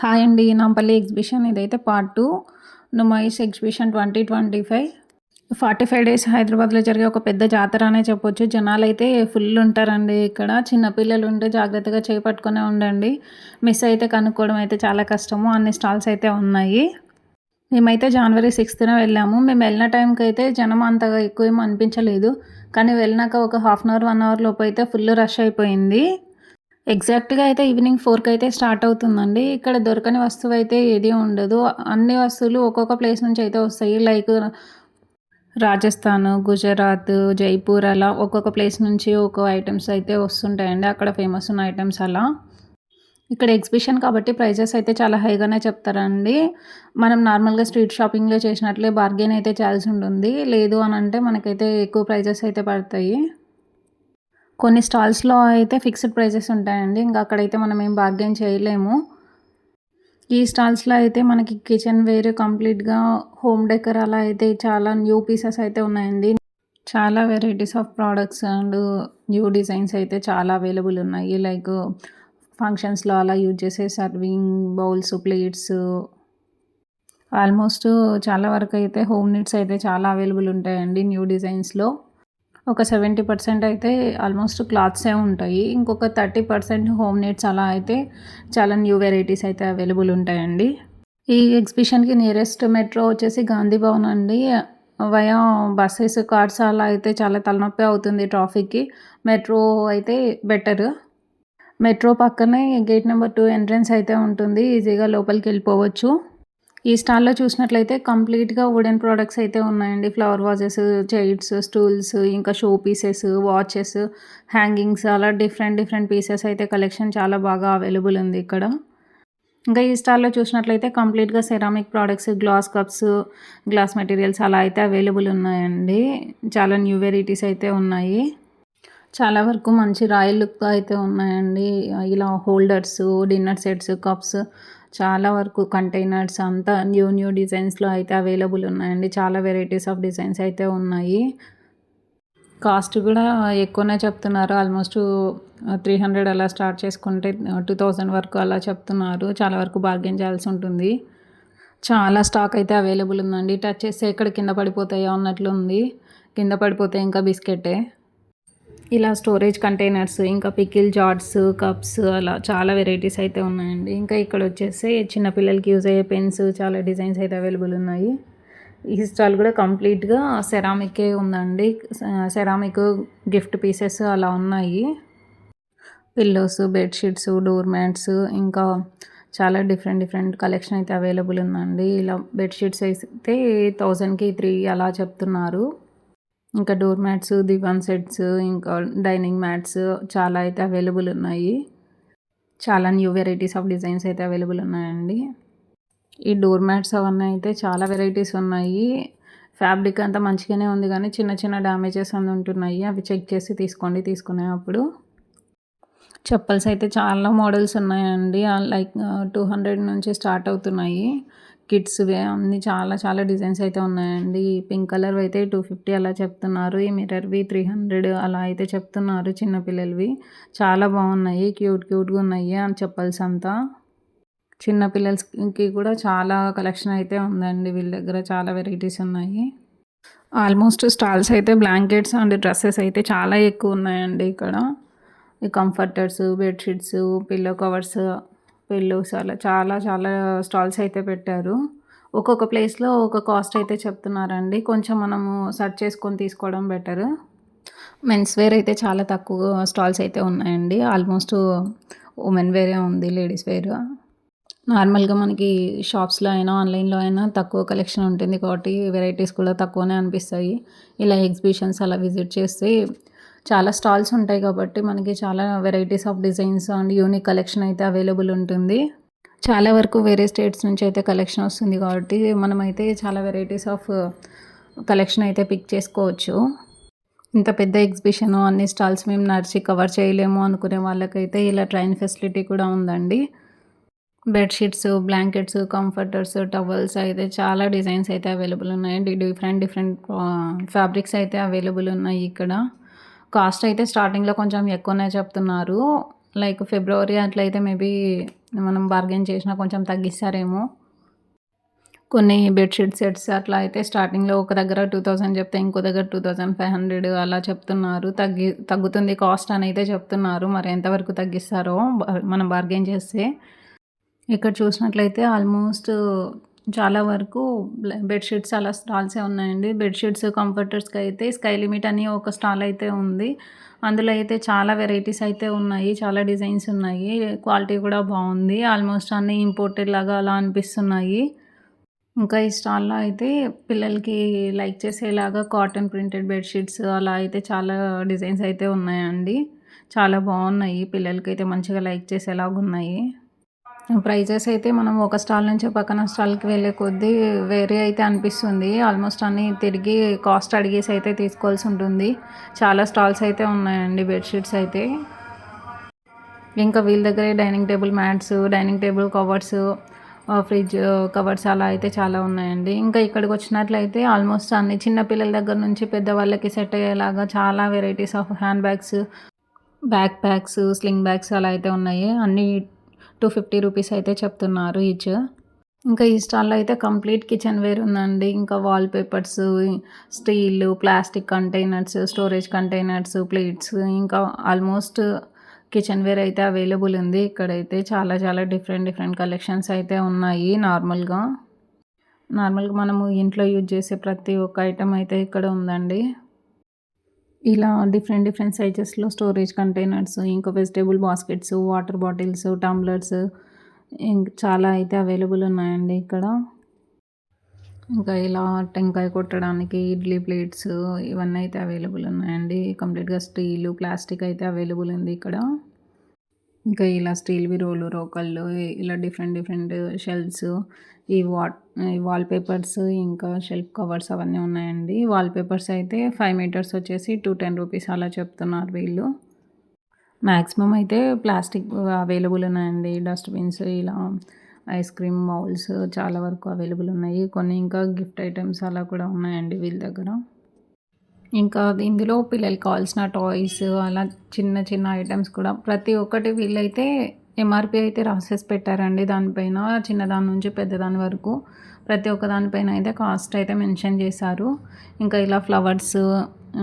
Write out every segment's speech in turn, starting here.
Hi అండి. Nampally exhibition ఇదైతే part 2 నుమైస్ exhibition 2025 45 days హైదరాబాద్లో జరిగే ఒక పెద్ద జాతర అనే చెప్పొచ్చు. జనాలైతే ఫుల్ ఉంటారండి ఇక్కడ. చిన్నపిల్లలు ఉంటే జాగ్రత్తగా చేపట్టుకునే ఉండండి. మిస్ అయితే కనుక్కోవడం అయితే చాలా కష్టము. అన్ని స్టాల్స్ అయితే ఉన్నాయి. మేమైతే జనవరి 6న వెళ్ళాము. మేము వెళ్ళిన టైంకి అయితే జనం అంతగా ఎక్కువ ఏం అనిపించలేదు. కానీ వెళ్ళినాక ఒక హాఫ్ అన్ అవర్ 1 అవర్ లోపు అయితే ఫుల్ రష్ అయిపోయింది. ఎగ్జాక్ట్‌గా అయితే ఈవినింగ్ 4కి అయితే స్టార్ట్ అవుతుందండి. ఇక్కడ దొరకని వస్తువు అయితే ఏది ఉండదు. అన్ని వస్తువులు ఒక్కొక్క ప్లేస్ నుంచి అయితే వస్తాయి. లైక్ రాజస్థాన్, గుజరాత్, జైపూర్ అలా ఒక్కొక్క ప్లేస్ నుంచి ఒక్కో ఐటెమ్స్ అయితే వస్తుంటాయండి. అక్కడ ఫేమస్ ఉన్న ఐటెమ్స్ అలా. ఇక్కడ ఎగ్జిబిషన్ కాబట్టి ప్రైజెస్ అయితే చాలా హైగానే చెప్తారండి. మనం నార్మల్‌గా స్ట్రీట్ షాపింగ్‌లో చేసినట్లే బార్గెయిన్ అయితే చేయాల్సి ఉంటుంది. లేదు అనంటే మనకైతే ఎక్కువ ప్రైజెస్ అయితే పడతాయి. కొన్ని స్టాల్స్‌లో అయితే ఫిక్స్డ్ ప్రైజెస్ ఉంటాయండి. ఇంకా అక్కడైతే మనం ఏం బార్గెయిన్ చేయలేము. ఈ స్టాల్స్‌లో అయితే మనకి కిచెన్ వేర్ కంప్లీట్‌గా హోమ్ డెకర్ అలా అయితే చాలా న్యూ పీసెస్ అయితే ఉన్నాయండి. చాలా varieties of products and new designs అయితే చాలా అవైలబుల్ ఉన్నాయి. లైక్ ఫంక్షన్స్‌లో అలా యూజ్ చేసే సర్వింగ్ బౌల్స్, ప్లేట్స్ ఆల్మోస్ట్ చాలా వరకైతే హోమ్ నీడ్స్ అయితే చాలా అవైలబుల్ ఉంటాయండి న్యూ డిజైన్స్‌లో. ఒక 70% అయితే ఆల్మోస్ట్ క్లాత్సే ఉంటాయి. ఇంకొక 30% హోమ్ నీడ్స్ అలా అయితే చాలా న్యూ వెరైటీస్ అయితే అవైలబుల్ ఉంటాయండి. ఈ ఎగ్జిబిషన్‌కి నియరెస్ట్ మెట్రో వచ్చేసి గాంధీ భవన్ అండి. వయా బసెస్, కార్స్ అలా అయితే చాలా తలనొప్పి అవుతుంది ట్రాఫిక్‌కి. మెట్రో అయితే బెటర్. మెట్రో పక్కనే గేట్ నెంబర్ 2 ఎంట్రన్స్ అయితే ఉంటుంది. ఈజీగా లోపలికెళ్ళిపోవచ్చు. ఈ స్టాల్‌లో చూసినట్లయితే కంప్లీట్‌గా వుడెన్ ప్రొడక్ట్స్ అయితే ఉన్నాయండి. ఫ్లవర్ వాజెస్, చైర్స్, స్టూల్స్, ఇంకా షో పీసెస్, వాచెస్, హ్యాంగింగ్స్ అలా డిఫరెంట్ పీసెస్ అయితే కలెక్షన్ చాలా బాగా అవైలబుల్ ఉంది ఇక్కడ. ఇంకా ఈ స్టాల్‌లో చూసినట్లయితే కంప్లీట్‌గా ceramic products, glass cups, glass materials అలా అయితే అవైలబుల్ ఉన్నాయండి. చాలా న్యూ వెరైటీస్ అయితే ఉన్నాయి. చాలా వరకు మంచి రాయల్ లుక్‌తో అయితే ఉన్నాయండి. ఇలా హోల్డర్స్, డిన్నర్ సెట్స్, కప్స్ చాలా వరకు కంటైనర్స్ అంతా న్యూ డిజైన్స్‌లో అయితే అవైలబుల్ ఉన్నాయండి. చాలా వెరైటీస్ ఆఫ్ డిజైన్స్ అయితే ఉన్నాయి. కాస్ట్ కూడా ఎక్కువనే చెప్తున్నారు. ఆల్మోస్ట్ 300 అలా స్టార్ట్ చేసుకుంటే 2000 వరకు అలా చెప్తున్నారు. చాలా వరకు బార్గెయిన్ చేయాల్సి ఉంటుంది. చాలా స్టాక్ అయితే అవైలబుల్ ఉందండి. టచ్ చేస్తే ఎక్కడ కింద పడిపోతాయో అన్నట్లు ఉంది. కింద పడిపోతే ఇంకా బిస్కెటే. ఇలా స్టోరేజ్ కంటైనర్స్, ఇంకా పికిల్ జార్స్, కప్స్ అలా చాలా వెరైటీస్ అయితే ఉన్నాయండి. ఇంకా ఇక్కడ వచ్చేసి చిన్నపిల్లలకి యూజ్ అయ్యే పెన్స్ చాలా డిజైన్స్ అయితే అవైలబుల్ ఉన్నాయి. ఈ స్టాల్ కూడా కంప్లీట్‌గా సెరామికే ఉందండి. సెరామిక్ గిఫ్ట్ పీసెస్ అలా ఉన్నాయి. పిల్లోస్, బెడ్‌షీట్స్, డోర్ మ్యాట్స్ ఇంకా చాలా డిఫరెంట్ కలెక్షన్ అయితే అవైలబుల్ ఉందండి. ఇలా బెడ్‌షీట్స్ అయితే 1000కి 3 అలా చెప్తున్నారు. ఇంకా డోర్ మ్యాట్స్, దివాన్ సెట్స్, ఇంకా డైనింగ్ మ్యాట్స్ చాలా అయితే అవైలబుల్ ఉన్నాయి. చాలా న్యూ వెరైటీస్ ఆఫ్ డిజైన్స్ అయితే అవైలబుల్ ఉన్నాయండి. ఈ డోర్ మ్యాట్స్ అవన్నీ అయితే చాలా వెరైటీస్ ఉన్నాయి. ఫ్యాబ్రిక్ అంతా మంచిగానే ఉంది కానీ చిన్న డ్యామేజెస్ అన్నీ ఉంటున్నాయి. అవి చెక్ చేసి తీసుకోండి తీసుకునేటప్పుడు. చెప్పల్స్ అయితే చాలా మోడల్స్ ఉన్నాయండి. లైక్ 200 నుంచి స్టార్ట్ అవుతున్నాయి. కిడ్స్‌వి అన్నీ చాలా డిజైన్స్ అయితే ఉన్నాయండి. పింక్ కలర్‌వి అయితే 250 అలా చెప్తున్నారు. ఈ మిర్రర్‌వి 300 అలా అయితే చెప్తున్నారు చిన్న పిల్లలవి. చాలా బాగున్నాయి. క్యూట్‌గా ఉన్నాయి ఆ చెప్పల్స్ అంతా. చిన్న పిల్లలకి కూడా చాలా కలెక్షన్ అయితే ఉందండి. వీళ్ళ దగ్గర చాలా వెరైటీస్ ఉన్నాయి. ఆల్మోస్ట్ స్టాల్స్ అయితే బ్లాంకెట్స్ అండ్ డ్రెసెస్ అయితే చాలా ఎక్కువ ఉన్నాయండి ఇక్కడ. ఈ comforters, bedsheets, pillow covers, pillows అలా చాలా స్టాల్స్ అయితే పెట్టారు. ఒక్కొక్క ప్లేస్‌లో ఒక కాస్ట్ అయితే చెప్తున్నారండి. కొంచెం మనము సెర్చ్ చేసుకొని తీసుకోవడం బెటర్. మెన్స్ వేర్ అయితే చాలా తక్కువ స్టాల్స్ అయితే ఉన్నాయండి. ఆల్మోస్ట్ ఉమెన్ వేరే ఉంది, లేడీస్ వేర్. నార్మల్‌గా మనకి షాప్స్‌లో అయినా, ఆన్‌లైన్‌లో అయినా తక్కువ కలెక్షన్ ఉంటుంది కాబట్టి వెరైటీస్ కూడా తక్కువనే అనిపిస్తాయి. ఇలా ఎగ్జిబిషన్స్ అలా విజిట్ చేస్తే చాలా స్టాల్స్ ఉంటాయి కాబట్టి మనకి చాలా varieties of designs and unique collection అయితే అవైలబుల్ ఉంటుంది. చాలా వరకు వేరే స్టేట్స్ నుంచి అయితే కలెక్షన్ వస్తుంది కాబట్టి మనమైతే చాలా వెరైటీస్ ఆఫ్ కలెక్షన్ అయితే పిక్ చేసుకోవచ్చు. ఇంత పెద్ద ఎగ్జిబిషన్ అన్ని స్టాల్స్ మేము నడిచి కవర్ చేయలేము అనుకునే వాళ్ళకైతే ఇలా ట్రైన్ ఫెసిలిటీ కూడా ఉందండి. బెడ్‌షీట్స్, బ్లాంకెట్స్, కంఫర్టర్స్, టవల్స్ అయితే చాలా డిజైన్స్ అయితే అవైలబుల్ ఉన్నాయండి. డిఫరెంట్ ఫ్యాబ్రిక్స్ అయితే అవైలబుల్ ఉన్నాయి ఇక్కడ. కాస్ట్ అయితే స్టార్టింగ్‌లో కొంచెం ఎక్కువనే చెప్తున్నారు. లైక్ ఫిబ్రవరి అట్లయితే మేబీ మనం బార్గెన్ చేసినా కొంచెం తగ్గిస్తారేమో. కొన్ని బెడ్‌షీట్ సెట్స్ అట్లా అయితే స్టార్టింగ్‌లో ఒక దగ్గర 2000 చెప్తే ఇంకో దగ్గర 2500 అలా చెప్తున్నారు. తగ్గుతుంది కాస్ట్ అనైతే చెప్తున్నారు. మరి ఎంతవరకు తగ్గిస్తారో మనం బార్గెన్ చేస్తే. ఇక్కడ చూసినట్లయితే ఆల్మోస్ట్ చాలా వరకు బెడ్‌షీట్స్ అలా స్టాల్సే ఉన్నాయండి. బెడ్‌షీట్స్, కంఫర్టర్స్‌కి అయితే స్కై లిమిట్ అని ఒక స్టాల్ అయితే ఉంది. అందులో అయితే చాలా వెరైటీస్ అయితే ఉన్నాయి. చాలా డిజైన్స్ ఉన్నాయి. క్వాలిటీ కూడా బాగుంది. ఆల్మోస్ట్ అన్నీ ఇంపోర్టెడ్ లాగా అలా అనిపిస్తున్నాయి. ఇంకా ఈ స్టాల్‌లో అయితే పిల్లలకి లైక్ చేసేలాగా కాటన్ ప్రింటెడ్ బెడ్‌షీట్స్ అలా అయితే చాలా డిజైన్స్ అయితే ఉన్నాయండి. చాలా బాగున్నాయి. పిల్లలకైతే మంచిగా లైక్ చేసేలాగున్నాయి. ప్రైజెస్ అయితే మనం ఒక స్టాల్ నుంచి పక్కన స్టాల్‌కి వెళ్ళే కొద్దీ వేరే అయితే అనిపిస్తుంది. ఆల్మోస్ట్ అన్నీ తిరిగి కాస్ట్ అడిగేసి అయితే తీసుకోవాల్సి ఉంటుంది. చాలా స్టాల్స్ అయితే ఉన్నాయండి బెడ్‌షీట్స్ అయితే. ఇంకా వీళ్ళ దగ్గరే dining table mats, dining table covers, fridge covers అలా అయితే చాలా ఉన్నాయండి. ఇంకా ఇక్కడికొచ్చినట్లయితే ఆల్మోస్ట్ అన్ని చిన్న పిల్లల దగ్గర నుంచి పెద్దవాళ్ళకి సెట్ అయ్యేలాగా చాలా varieties of hand bags, back packs, sling bags అలా అయితే ఉన్నాయి. అన్నీ 250 రూపీస్ అయితే చెప్తున్నారు ఈచ్. ఇంకా ఈ స్టాల్‌లో అయితే కంప్లీట్ కిచెన్ వేర్ ఉందండి. ఇంకా wall papers, steel, plastic containers, storage containers, plates ఇంకా ఆల్మోస్ట్ కిచెన్ వేర్ అయితే అవైలబుల్ ఉంది. ఇక్కడైతే చాలా చాలా డిఫరెంట్ డిఫరెంట్ కలెక్షన్స్ అయితే ఉన్నాయి నార్మల్‌గా. మనము ఇంట్లో యూజ్ చేసే ప్రతి ఒక్క ఐటెం అయితే ఇక్కడ ఉందండి. ఇలా డిఫరెంట్ డిఫరెంట్ సైజెస్‌లో స్టోరేజ్ కంటైనర్స్, ఇంకా vegetable baskets, water bottles, tumblers చాలా అయితే అవైలబుల్ ఉన్నాయండి ఇక్కడ. ఇంకా ఇలా టెంకాయ కొట్టడానికి ఇడ్లీ ప్లేట్స్ ఇవన్నీ అయితే అవైలబుల్ ఉన్నాయండి. కంప్లీట్‌గా స్టీలు, ప్లాస్టిక్ అయితే అవైలబుల్ ఉంది ఇక్కడ. ఇంకా ఇలా స్టీల్‌వి రోకళ్ళు ఇలా డిఫరెంట్ డిఫరెంట్ షెల్ఫ్స్, ఈ వాల్ పేపర్స్, ఇంకా షెల్ఫ్ కవర్స్ అవన్నీ ఉన్నాయండి. వాల్ పేపర్స్ అయితే 5 మీటర్స్ వచ్చేసి 210 రూపీస్ అలా చెప్తున్నారు వీళ్ళు. మ్యాక్సిమం అయితే ప్లాస్టిక్ అవైలబుల్ ఉన్నాయండి. డస్ట్‌బిన్స్ ఇలా ఐస్ క్రీమ్ మౌల్డ్స్ చాలా వరకు అవైలబుల్ ఉన్నాయి. కొన్ని ఇంకా గిఫ్ట్ ఐటెమ్స్ అలా కూడా ఉన్నాయండి వీళ్ళ దగ్గర. ఇంకా ఇందులో పిల్లలకి కావాల్సిన టాయ్స్ అలా చిన్న చిన్న ఐటెమ్స్ కూడా ప్రతి ఒక్కటి వీళ్ళైతే ఎంఆర్‌పీ అయితే రాసేసి పెట్టారండి దానిపైన. చిన్నదాని నుంచి పెద్దదాని వరకు ప్రతి ఒక్క దానిపైన అయితే కాస్ట్ అయితే మెన్షన్ చేశారు. ఇంకా ఇలా ఫ్లవర్స్,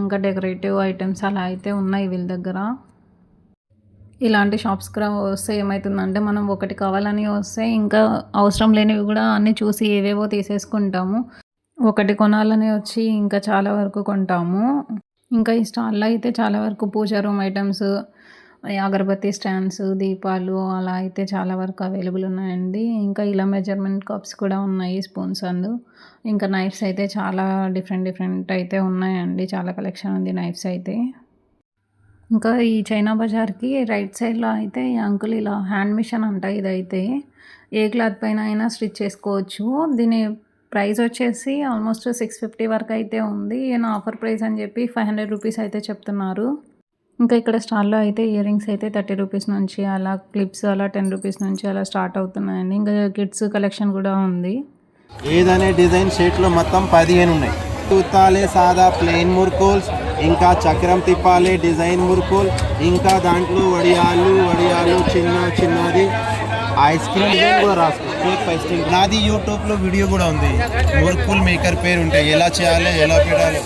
ఇంకా డెకరేటివ్ ఐటెమ్స్ అలా అయితే ఉన్నాయి వీళ్ళ దగ్గర. ఇలాంటి షాప్స్‌కి కూడా వస్తే ఏమైతుందంటే మనం ఒకటి కావాలని వస్తే ఇంకా అవసరం లేనివి కూడా అన్నీ చూసి ఏవేవో తీసేసుకుంటాము. ఒకటి కొనాలని వచ్చి ఇంకా చాలా వరకు కొంటాము. ఇంకా ఈ స్టాల్‌లో అయితే చాలా వరకు పూజా రూమ్ ఐటెమ్స్, అగరబత్తి స్టాండ్స్, దీపాలు అలా అయితే చాలా వరకు అవైలబుల్ ఉన్నాయండి. ఇంకా ఇలా మెజర్‌మెంట్ కప్స్ కూడా ఉన్నాయి, స్పూన్స్ ఇంకా నైఫ్స్ అయితే చాలా డిఫరెంట్ డిఫరెంట్ అయితే ఉన్నాయండి. చాలా కలెక్షన్ ఉంది నైఫ్స్ అయితే. ఇంకా ఈ చైనా బజార్‌కి రైట్ సైడ్‌లో అయితే ఈ అంకుల్ ఇలా హ్యాండ్ మిషన్ అంట ఇదైతే. ఏ క్లాత్ పైన అయినా స్టిచ్ చేసుకోవచ్చు. దీని ప్రైస్ వచ్చేసి ఆల్మోస్ట్ 650 వరకు అయితే ఉంది. ఈయన ఆఫర్ ప్రైస్ అని చెప్పి 500 రూపీస్ అయితే చెప్తున్నారు. ఇంకా ఇక్కడ స్టాల్‌లో అయితే ఇయర్ రింగ్స్ అయితే 30 రూపీస్ నుంచి అలా క్లిప్స్ అలా 10 రూపీస్ నుంచి అలా స్టార్ట్ అవుతున్నాయండి. ఇంకా కిడ్స్ కలెక్షన్ కూడా ఉంది. ఏదనే డిజైన్ షేట్లో మొత్తం 15 ఉన్నాయి. తూతాలే సాదా ప్లెయిన్ ముర్కోల్స్, ఇంకా చక్రం తిప్పాలి డిజైన్ ముర్కోల్, ఇంకా దాంట్లో వడియాలు చిన్నది ఐస్ క్రీమ్ డిజైన్ కూడా రాసుకో. కేక్ పేస్టింగ్ నాది యూట్యూబ్లో వీడియో కూడా ఉంది. ముర్కుల్ మేకర్ పేరు ఉంటాయి, ఎలా చేయాలి ఎలా పెట్టాలి.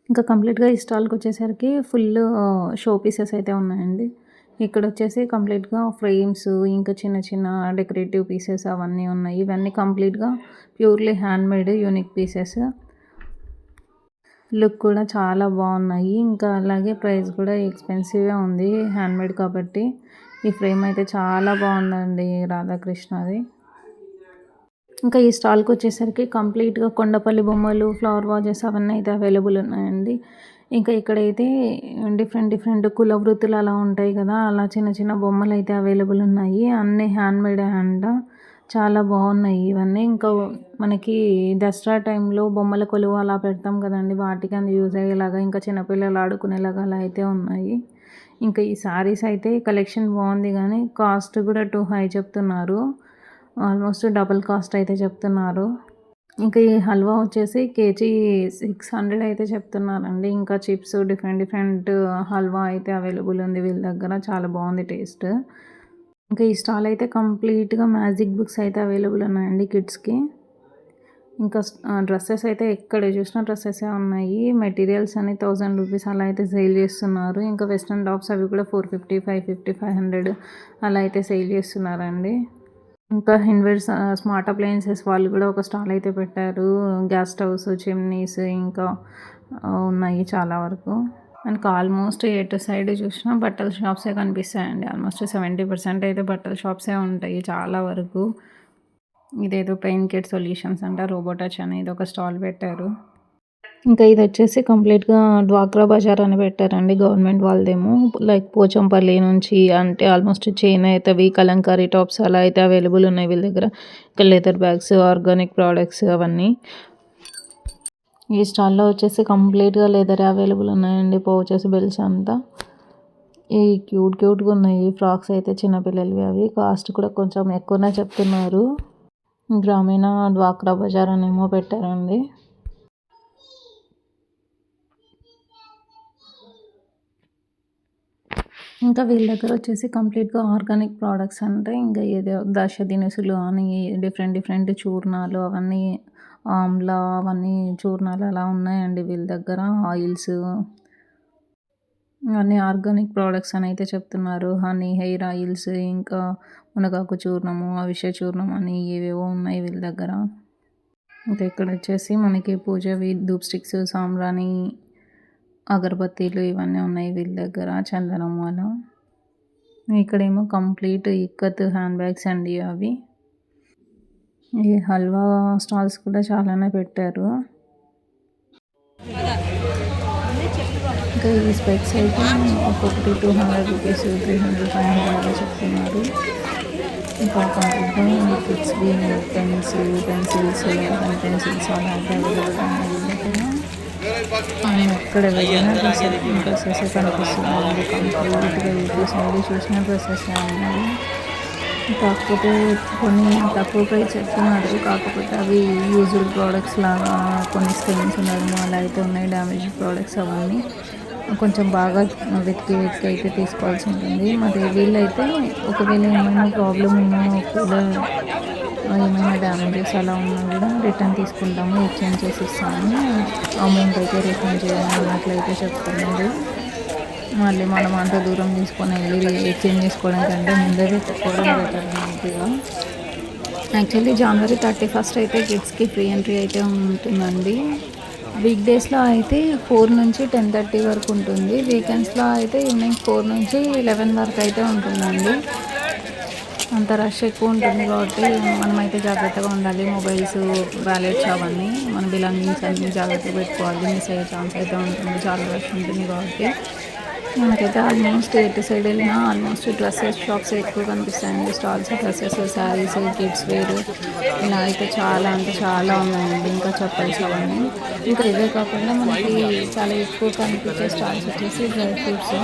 ఇంకా కంప్లీట్‌గా ఈ స్టాల్‌కి వచ్చేసరికి ఫుల్ షో పీసెస్ అయితే ఉన్నాయండి. ఇక్కడ వచ్చేసి కంప్లీట్‌గా ఫ్రేమ్స్, ఇంకా చిన్న చిన్న డెకరేటివ్ పీసెస్ అవన్నీ ఉన్నాయి. ఇవన్నీ కంప్లీట్‌గా purely handmade unique pieces. Look కూడా చాలా బాగున్నాయి. ఇంకా అలాగే ప్రైస్ కూడా ఎక్స్‌పెన్సివే ఉంది హ్యాండ్‌మేడ్ కాబట్టి. ఈ ఫ్రేమ్ అయితే చాలా బాగుందండి రాధాకృష్ణది. ఇంకా ఈ స్టాల్‌కి వచ్చేసరికి కంప్లీట్‌గా కొండపల్లి బొమ్మలు, ఫ్లవర్ వాజెస్ అవన్నీ అయితే అవైలబుల్ ఉన్నాయండి. ఇంకా ఇక్కడైతే డిఫరెంట్ డిఫరెంట్ కుల వృత్తులు అలా ఉంటాయి కదా, అలా చిన్న చిన్న బొమ్మలు అయితే అవైలబుల్ ఉన్నాయి. అన్నీ హ్యాండ్‌మేడే అంట. చాలా బాగున్నాయి ఇవన్నీ. ఇంకా మనకి దసరా టైంలో బొమ్మల కొలువు అలా పెడతాం కదండీ, వాటికి అది యూజ్ అయ్యేలాగా ఇంకా చిన్నపిల్లలు ఆడుకునేలాగా అలా అయితే ఉన్నాయి. ఇంకా ఈ శారీస్ అయితే కలెక్షన్ బాగుంది కానీ కాస్ట్ కూడా టూ హై చెప్తున్నారు. ఆల్మోస్ట్ డబుల్ కాస్ట్ అయితే చెప్తున్నారు. ఇంకా ఈ హల్వా వచ్చేసి కేజీ 600 అయితే చెప్తున్నారండి. ఇంకా చిప్స్ డిఫరెంట్ డిఫరెంట్ హల్వా అయితే అవైలబుల్ ఉంది వీళ్ళ దగ్గర. చాలా బాగుంది టేస్ట్. ఇంకా ఈ స్టాల్ అయితే కంప్లీట్‌గా మ్యాజిక్ బుక్స్ అయితే అవైలబుల్ ఉన్నాయండి కిడ్స్‌కి. ఇంకా డ్రెసెస్ అయితే ఎక్కడ చూసినా డ్రెస్సెసే ఉన్నాయి. మెటీరియల్స్ అన్ని ₹1000 అలా అయితే సేల్ చేస్తున్నారు. ఇంకా వెస్టర్న్ టాప్స్ అవి కూడా 450, 550, 500 అలా అయితే సేల్ చేస్తున్నారండి. ఇంకా హిన్వేర్స్ స్మార్ట్ అప్లయన్సెస్ వాళ్ళు కూడా ఒక స్టాల్ అయితే పెట్టారు. గ్యాస్ స్టవ్స్, చిమ్నీస్ ఇంకా ఉన్నాయి చాలా వరకు. మనకు ఆల్మోస్ట్ ఎటు సైడ్ చూసినా బట్టల షాప్సే కనిపిస్తాయండి. ఆల్మోస్ట్ 70% అయితే బట్టల షాప్సే ఉంటాయి చాలా వరకు. ఇదేదో పెయిన్ కిట్ సొల్యూషన్స్ అంట రోబోటచ్ అని ఇది ఒక స్టాల్ పెట్టారు. ఇంకా ఇది వచ్చేసి కంప్లీట్‌గా డ్వాక్రా బజార్ అని పెట్టారండి గవర్నమెంట్ వాళ్ళదేమో. లైక్ పోచంపల్లి నుంచి అంటే ఆల్మోస్ట్ చేనేతవి, కలంకారీ టాప్స్ అలా అయితే అవైలబుల్ ఉన్నాయి వీళ్ళ దగ్గర. ఇంకా లెదర్ బ్యాగ్స్, ఆర్గానిక్ ప్రోడక్ట్స్ అవన్నీ. ఈ స్టాల్‌లో వచ్చేసి కంప్లీట్‌గా లెదర్ అవైలబుల్ ఉన్నాయండి. పౌచెస్, బెల్ట్స్ అంతా. ఈ క్యూట్‌గా ఉన్నాయి ఫ్రాక్స్ అయితే చిన్నపిల్లలవి అవి. కాస్ట్ కూడా కొంచెం ఎక్కువనే చెప్తున్నారు. గ్రామీణ డ్వాక్రా బజార్ అనేమో పెట్టారండి. ఇంకా వీళ్ళ దగ్గర వచ్చేసి కంప్లీట్‌గా ఆర్గానిక్ ప్రోడక్ట్స్ అంటే ఇంకా ఏదో దశ దినుసులు అని డిఫరెంట్ చూర్ణాలు అవన్నీ ఆమ్లా అవన్నీ చూర్ణాలు అలా ఉన్నాయండి వీళ్ళ దగ్గర. ఆయిల్స్ అన్నీ ఆర్గానిక్ ప్రోడక్ట్స్ అని అయితే చెప్తున్నారు. హనీ హెయిర్ ఆయిల్స్ ఇంకా మునగాకు చూర్ణము, అవిసె చూర్ణం అని ఏవేవో ఉన్నాయి వీళ్ళ దగ్గర. ఇంకా ఇక్కడ వచ్చేసి మనకి పూజవి ధూప్ స్టిక్స్, సాంబ్రాణి, అగరబత్తీలు ఇవన్నీ ఉన్నాయి వీళ్ళ దగ్గర చందనం అలా. ఇక్కడేమో కంప్లీట్ ఇక్కత్ హ్యాండ్ బ్యాగ్స్ అండి అవి. ఈ హల్వా స్టాల్స్ కూడా చాలానే పెట్టారు. ఇంకా ఈ స్పెక్స్ అయితే ఒక్కొక్కటి ₹200, ₹300, ₹500 అలా చెప్తున్నారు. ఇంకా కంప్లీట్‌గా కిడ్స్‌వి పెన్స్, పెన్సిల్స్ అలా అయితే అవైలబుల్ ఉన్నాయి. మనం ఎక్కడ వెళ్ళినా డ్రెస్సెస్ కనిపిస్తున్నాయండి. కంప్లీట్‌గా ఇటు సైడ్ చూసిన డ్రెస్సెసే ఉన్నాయి. కాకపోతే కొన్ని తక్కువ ప్రైస్ చెప్తున్నారు. కాకపోతే అవి యూజ్డ్ ప్రోడక్ట్స్ లాగా కొన్ని స్టెయిన్స్ ఉండడము అలా అయితే ఉన్నాయి. డ్యామేజ్ ప్రోడక్ట్స్ అవన్నీ కొంచెం బాగా వెతికి అయితే తీసుకోవాల్సి ఉంటుంది. మరి వీళ్ళైతే ఒకవేళ ఏమైనా ప్రాబ్లమ్ ఉన్నా కూడా ఏమైనా డ్యామేజెస్ అలా ఉన్నా కూడా రిటర్న్ తీసుకుంటాము, ఎక్స్చేంజ్ చేసి ఇస్తాము, అమౌంట్ అయితే రిటర్న్ చేయాలి అన్నట్లయితే చెప్తున్నారు. మళ్ళీ మనం అంత దూరం తీసుకొని వెళ్ళి ఎక్స్చేంజ్ చేసుకోవడం కంటే ముందే పెట్టుకోవడం బెటర్ అన్నట్టుగా. యాక్చువల్లీ January 31 అయితే కిడ్స్‌కి ఫ్రీ ఎంట్రీ అయితే ఉంటుందండి. వీక్ డేస్‌లో అయితే 4 నుంచి 10:30 వరకు ఉంటుంది. వీకెండ్స్‌లో అయితే ఈవినింగ్ 4 నుంచి 11 వరకు అయితే ఉంటుందండి. అంత రష్ ఎక్కువ ఉంటుంది కాబట్టి మనమైతే జాగ్రత్తగా ఉండాలి. మొబైల్స్, వ్యాలెట్స్ అవన్నీ మన బిలాంగింగ్స్ అన్నీ జాగ్రత్తగా పెట్టుకోవాలి. మిస్ అయ్యే ఛాన్స్ అయితే ఉంటుంది. చాలా రష్ ఉంటుంది కాబట్టి. మనకైతే ఆల్మోస్ట్ ఎటు సైడ్ వెళ్ళినా ఆల్మోస్ట్ డ్రెస్సెస్ షాప్స్ ఎక్కువ కనిపిస్తాయండి. Stalls dresses, saris, kids wear ఇలా అయితే చాలా అంటే చాలా ఉన్నాయండి. ఇంకా చెప్పల్స్ అవన్నీ. ఇంకా ఇవే కాకుండా మనకి చాలా ఎక్కువ కనిపించే స్టాల్స్ వచ్చేసి డ్రై ఫ్రూట్స్,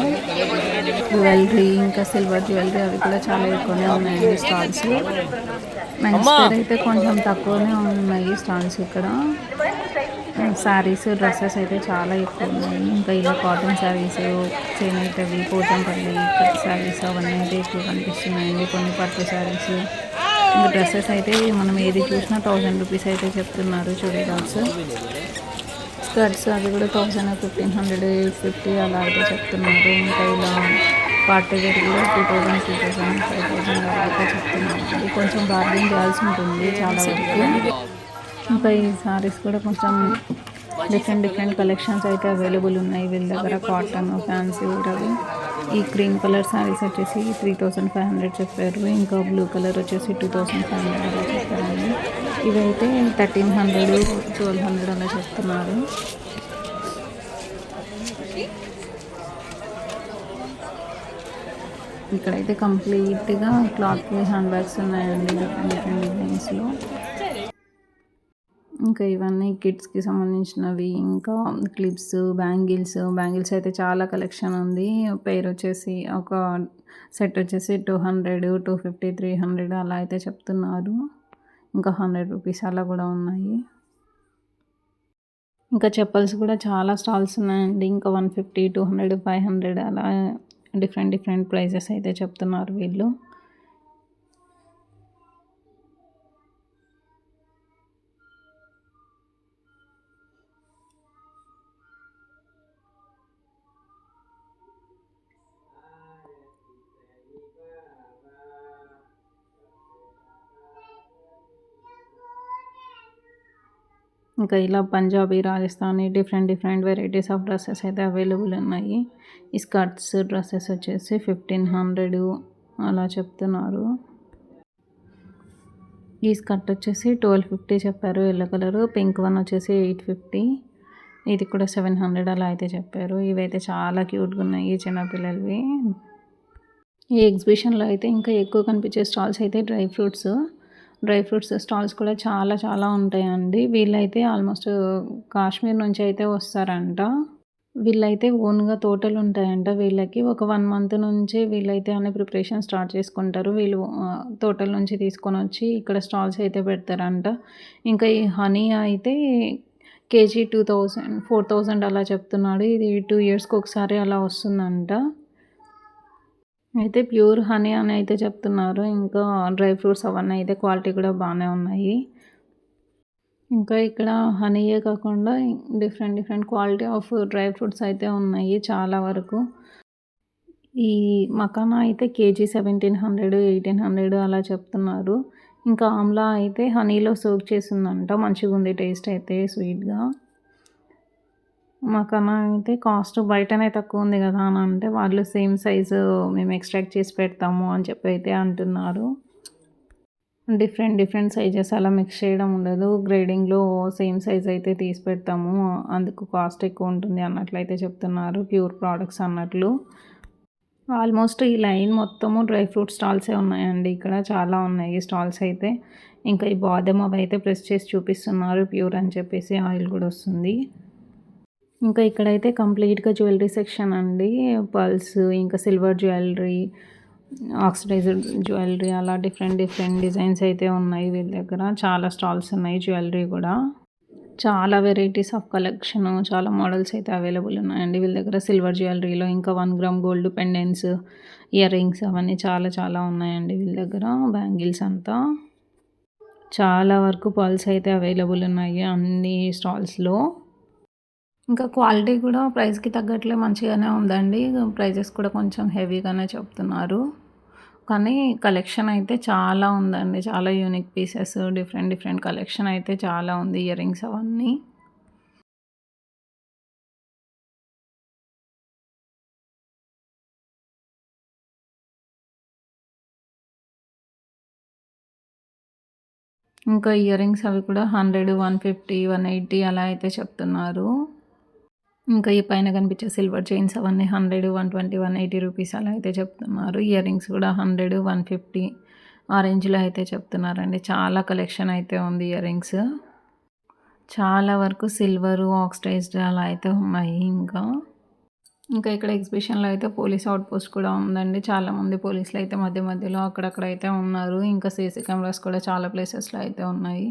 జ్యువెలరీ ఇంకా సిల్వర్ జ్యువెలరీ అవి కూడా చాలా ఎక్కువనే ఉన్నాయండి స్టాల్స్. మెన్స్ వేర్ అయితే కొంచెం తక్కువనే ఉన్నాయి స్టాల్స్ ఇక్కడ. శారీస్, డ్రెస్సెస్ అయితే చాలా ఎక్కువ ఉన్నాయి. ఇంకా ఇలా కాటన్ శారీస్, చేనేతవి, పోచంపల్లి కట్ శారీస్ అవన్నీ అయితే ఎక్కువ కనిపిస్తున్నాయండి. కొన్ని పట్టు శారీస్, ఇంకా డ్రెస్సెస్ అయితే మనం ఏది చూసినా ₹1000 అయితే చెప్తున్నారు. చుడీదార్స్, స్కర్ట్స్ అవి కూడా 1000, 1500, 850 అలా అయితే చెప్తున్నారు. ఇంకా ఇలా పార్టీ వేర్ కూడా 2000, 2000, 5000 అలా అయితే చెప్తున్నారు. ఇది కొంచెం బార్గెన్ చేయాల్సి ఉంటుంది చాలా వరకు. ఇంకా ఈ సారీస్ కూడా కొంచెం డిఫరెంట్ కలెక్షన్స్ అయితే అవైలబుల్ ఉన్నాయి వీళ్ళ దగ్గర. కాటన్, ఫ్యాన్సీ అవి. ఈ క్రీమ్ కలర్ శారీస్ వచ్చేసి 3500 చెప్పారు. ఇంకా బ్లూ కలర్ వచ్చేసి 2500 అలా చెప్పారండి. ఇవైతే 1300, 1200 అలా చెప్తున్నారు. ఇక్కడైతే కంప్లీట్‌గా క్లాత్ హ్యాండ్ బ్యాగ్స్ ఉన్నాయండి డిఫరెంట్ డిజైన్స్‌లో. ఇంకా ఇవన్నీ కిడ్స్‌కి సంబంధించినవి. ఇంకా క్లిప్స్, బ్యాంగిల్స్ అయితే చాలా కలెక్షన్ ఉంది. పెయిర్ వచ్చేసి ఒక సెట్ వచ్చేసి 200, 250, 300 అలా అయితే చెప్తున్నారు. ఇంకా ₹100 అలా కూడా ఉన్నాయి. ఇంకా చెప్పల్స్ కూడా చాలా స్టాల్స్ ఉన్నాయండి. ఇంకా 150, 200, 500 అలా డిఫరెంట్ డిఫరెంట్ ప్రైజెస్ అయితే చెప్తున్నారు వీళ్ళు. ఇంకా ఇలా Punjabi, Rajasthani different different varieties of dresses అయితే అవైలబుల్ ఉన్నాయి. ఈ స్కర్ట్స్, డ్రెస్సెస్ వచ్చేసి 1500 అలా చెప్తున్నారు. ఈ స్కర్ట్ వచ్చేసి 1250 చెప్పారు ఎల్లో కలరు. పింక్ వన్ వచ్చేసి 850. ఇది కూడా 700 అలా అయితే చెప్పారు. ఇవైతే చాలా క్యూట్గా ఉన్నాయి చిన్నపిల్లలవి. ఈ ఎగ్జిబిషన్లో అయితే ఇంకా ఎక్కువ కనిపించే స్టాల్స్ అయితే డ్రై ఫ్రూట్స్ స్టాల్స్ కూడా చాలా చాలా ఉంటాయండి. వీళ్ళైతే ఆల్మోస్ట్ కాశ్మీర్ నుంచి అయితే వస్తారంట. వీళ్ళైతే ఓన్గా తోటలు ఉంటాయంట వీళ్ళకి. ఒక 1 మంత్ నుంచి వీళ్ళైతే అన్ని ప్రిపరేషన్ స్టార్ట్ చేసుకుంటారు. వీళ్ళు తోటల నుంచి తీసుకొని వచ్చి ఇక్కడ స్టాల్స్ అయితే పెడతారంట. ఇంకా ఈ హనీ అయితే కేజీ 2000, 4000 అలా చెప్తున్నాడు. ఇది 2 ఇయర్స్కి ఒకసారి అలా వస్తుందంట. అయితే ప్యూర్ హనీ అని అయితే చెప్తున్నారు. ఇంకా డ్రై ఫ్రూట్స్ అవన్నీ అయితే క్వాలిటీ కూడా బాగానే ఉన్నాయి. ఇంకా ఇక్కడ హనీయే కాకుండా different different quality of dry fruits అయితే ఉన్నాయి చాలా వరకు. ఈ మకానా అయితే కేజీ 1700, 1800 అలా చెప్తున్నారు. ఇంకా ఆమ్లా అయితే హనీలో సోక్ చేసిందంట. మంచిగా ఉంది టేస్ట్ అయితే స్వీట్గా. మకానా అయితే కాస్ట్ బయటనే తక్కువ ఉంది కదా అని అంటే వాళ్ళు సేమ్ సైజు మేము ఎక్స్ట్రాక్ట్ చేసి పెడతాము అని చెప్పి అయితే అంటున్నారు. డిఫరెంట్ డిఫరెంట్ సైజెస్ అలా మిక్స్ చేయడం ఉండదు. గ్రేడింగ్లో సేమ్ సైజ్ అయితే తీసి పెడతాము, అందుకు కాస్ట్ ఎక్కువ ఉంటుంది అన్నట్లయితే చెప్తున్నారు. ప్యూర్ ప్రోడక్ట్స్ అన్నట్లు. ఆల్మోస్ట్ ఈ లైన్ మొత్తము డ్రై ఫ్రూట్ స్టాల్సే ఉన్నాయండి. ఇక్కడ చాలా ఉన్నాయి స్టాల్స్ అయితే. ఇంకా ఈ బాదం అవి అయితే ప్రెస్ చేసి చూపిస్తున్నారు ప్యూర్ అని చెప్పేసి. ఆయిల్ కూడా వస్తుంది. ఇంకా ఇక్కడైతే కంప్లీట్గా జ్యువెలరీ సెక్షన్ అండి. పర్ల్స్, ఇంకా సిల్వర్ జ్యువెలరీ, ఆక్సిడైజ్డ్ జ్యువెలరీ అలా డిఫరెంట్ డిఫరెంట్ డిజైన్స్ అయితే ఉన్నాయి వీళ్ళ దగ్గర. చాలా స్టాల్స్ ఉన్నాయి జ్యువెలరీ కూడా. చాలా వెరైటీస్ ఆఫ్ కలెక్షన్, చాలా మోడల్స్ అయితే అవైలబుల్ ఉన్నాయండి వీళ్ళ దగ్గర. సిల్వర్ జ్యువెలరీలో ఇంకా 1 gram gold pendants, ear rings అవన్నీ చాలా చాలా ఉన్నాయండి వీళ్ళ దగ్గర. బ్యాంగిల్స్ అంతా చాలా వరకు పర్ల్స్ అయితే అవైలబుల్ ఉన్నాయి అన్ని స్టాల్స్లో. ఇంకా క్వాలిటీ కూడా ప్రైస్కి తగ్గట్లే మంచిగానే ఉందండి. ప్రైజెస్ కూడా కొంచెం హెవీగానే చెప్తున్నారు. కానీ కలెక్షన్ అయితే చాలా ఉందండి. చాలా unique pieces, different different collection అయితే చాలా ఉంది. ఇయర్ రింగ్స్ అవన్నీ. ఇంకా ఇయర్ రింగ్స్ అవి కూడా 100, 150, 180 అలా అయితే చెప్తున్నారు. ఇంకా ఈ పైన కనిపించే సిల్వర్ చైన్స్ అవన్నీ 100, 120, 180 రూపీస్ అలా అయితే చెప్తున్నారు. ఇయర్ రింగ్స్ కూడా 100, 150 ఆ రేంజ్లో అయితే చెప్తున్నారండి. చాలా కలెక్షన్ అయితే ఉంది ఇయర్ రింగ్స్. చాలా వరకు సిల్వరు, ఆక్సిడైజ్డ్ అలా అయితే ఉన్నాయి. ఇంకా ఇక్కడ ఎగ్జిబిషన్లో అయితే పోలీస్ అవుట్ పోస్ట్ కూడా ఉందండి. చాలామంది పోలీసులు అయితే మధ్య మధ్యలో అక్కడక్కడ అయితే ఉన్నారు. ఇంకా సీసీ కెమెరాస్ కూడా చాలా ప్లేసెస్లో అయితే ఉన్నాయి.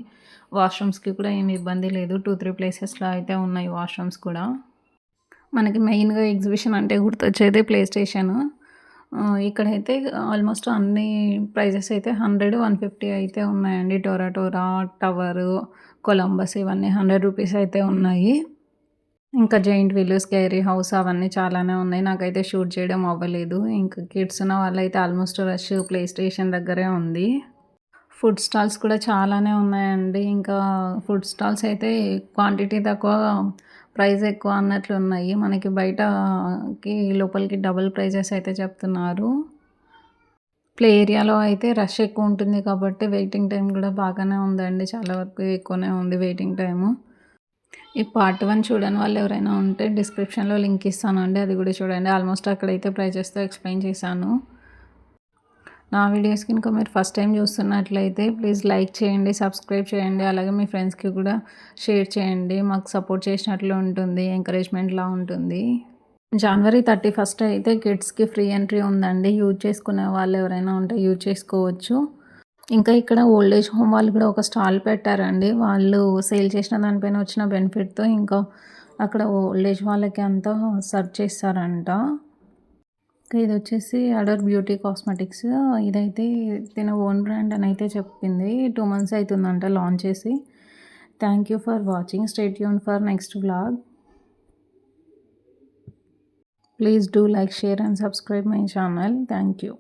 వాష్రూమ్స్కి కూడా ఏమి ఇబ్బంది లేదు. 2-3 ప్లేసెస్లో అయితే ఉన్నాయి వాష్రూమ్స్ కూడా. మనకి మెయిన్గా ఎగ్జిబిషన్ అంటే గుర్తొచ్చేది ప్లే స్టేషన్. ఇక్కడైతే ఆల్మోస్ట్ అన్ని ప్రైజెస్ అయితే 100, 150 అయితే ఉన్నాయండి. టోరా టవరు, కొలంబస్ ఇవన్నీ 100 రూపీస్ అయితే ఉన్నాయి. ఇంకా జైంట్ వీల్, స్కేరీ హౌస్ అవన్నీ చాలానే ఉన్నాయి. నాకైతే షూట్ చేయడం అవ్వలేదు. ఇంకా కిడ్స్ ఉన్న వాళ్ళైతే ఆల్మోస్ట్ రష్ ప్లే స్టేషన్ దగ్గరే ఉంది. ఫుడ్ స్టాల్స్ కూడా చాలానే ఉన్నాయండి. ఇంకా ఫుడ్ స్టాల్స్ అయితే క్వాంటిటీ తక్కువ, ప్రైస్ ఎక్కువ అన్నట్లు ఉన్నాయి. మనకి బయటకి లోపలికి డబుల్ ప్రైజెస్ అయితే చెప్తున్నారు. ప్లే ఏరియాలో అయితే రష్ ఎక్కువ ఉంటుంది కాబట్టి వెయిటింగ్ టైం కూడా బాగానే ఉందండి. చాలా వరకు ఎక్కువనే ఉంది వెయిటింగ్ టైము. ఈ పార్ట్ 1 చూడని వాళ్ళు ఎవరైనా ఉంటే డిస్క్రిప్షన్లో లింక్ ఇస్తానండి, అది కూడా చూడండి. ఆల్మోస్ట్ అక్కడైతే ప్రైజెస్తో ఎక్స్ప్లెయిన్ చేశాను. నా వీడియోస్ కనుక మీరు ఫస్ట్ టైం చూస్తున్నట్లయితే ప్లీజ్ లైక్ చేయండి, సబ్స్క్రైబ్ చేయండి. అలాగే మీ ఫ్రెండ్స్కి కూడా షేర్ చేయండి. మాకు సపోర్ట్ చేసినట్లు ఉంటుంది, ఎంకరేజ్మెంట్లా ఉంటుంది. January 31 అయితే కిడ్స్కి ఫ్రీ ఎంట్రీ ఉందండి. యూజ్ చేసుకునే వాళ్ళు ఎవరైనా ఉంటే యూజ్ చేసుకోవచ్చు. ఇంకా ఇక్కడ ఓల్డ్ ఏజ్ హోమ్ వాళ్ళు కూడా ఒక స్టాల్ పెట్టారండి. వాళ్ళు సేల్ చేసిన దానిపైన వచ్చిన బెనిఫిట్‌తో ఇంకా అక్కడ ఓల్డ్ ఏజ్ వాళ్ళకి అంతా సర్వ్ చేస్తారంట. ఇదొచ్చేసి అడర్ బ్యూటీ కాస్మెటిక్స్. ఇదైతే తిన ఓన్ బ్రాండ్ అని అయితే చెప్పింది. 2 మంత్స్ అయితుందంట లాంచ్ చేసి. Thank you for watching. Stay tuned for next vlog. Please do like, share and subscribe my channel. Thank you.